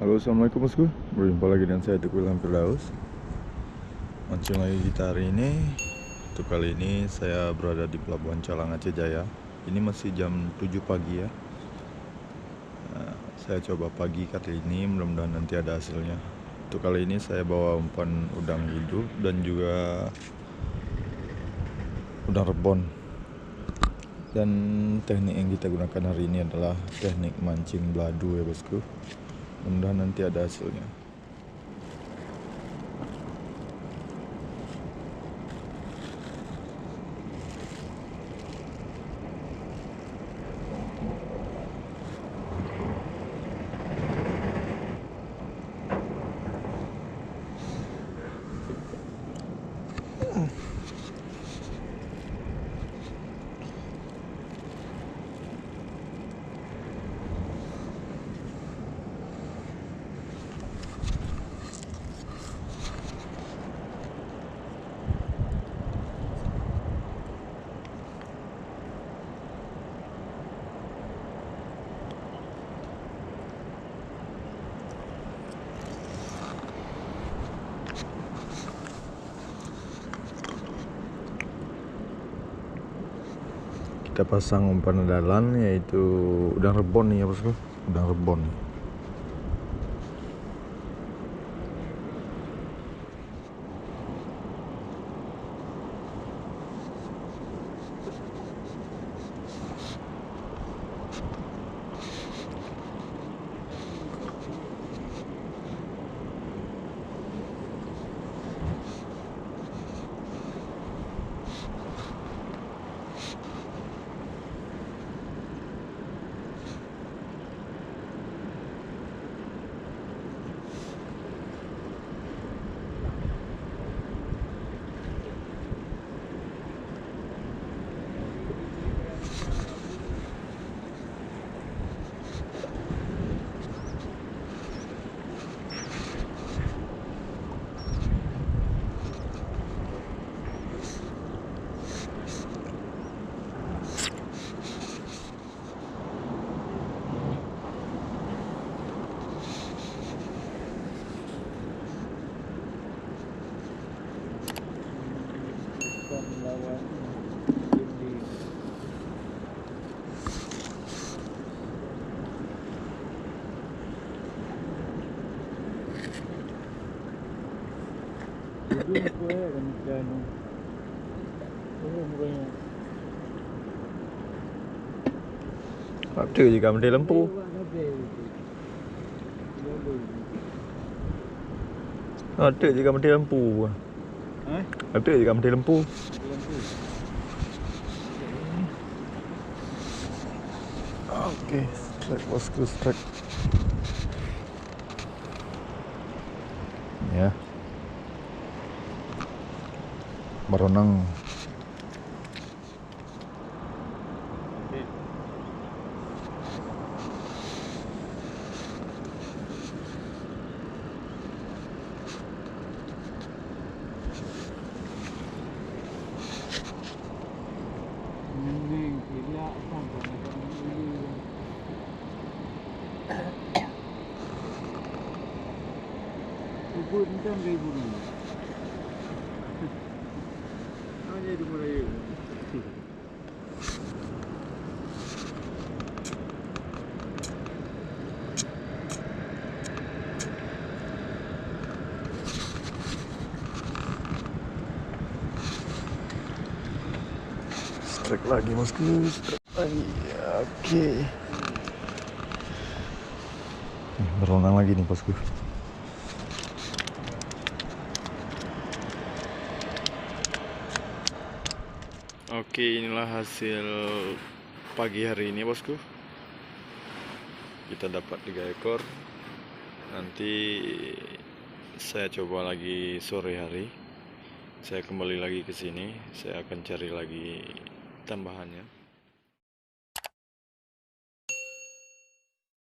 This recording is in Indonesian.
Halo, assalamualaikum bosku. Berjumpa lagi dengan saya Teguh Lampir Daus. Mancing lagi kita hari ini. Untuk kali ini saya berada di Pelabuhan Calang Aceh Jaya. Ini masih jam 7 pagi ya. Saya coba pagi kali ini, mudah-mudahan nanti ada hasilnya. Untuk kali ini saya bawa umpan udang hidup dan juga udang rebon. Dan teknik yang kita gunakan hari ini adalah teknik mancing beladu ya bosku. Mudah-mudahan nanti ada hasilnya. Kita pasang umpan andalan yaitu udang rebon nih ya bosku, udang rebon. Ada juga mati lempu. Ada juga mati lempu. Ada juga mati lempu. Oke, strike bosku, strike. Ya. Berenang. Ikut macam gaya burung. Apa jadi Melayu? Strike lagi bosku, strike lagi. Oke. Berenang lagi nih bosku. Oke, inilah hasil pagi hari ini bosku. Kita dapat 3 ekor. Nanti saya coba lagi sore hari. Saya kembali lagi ke sini. Saya akan cari lagi tambahannya.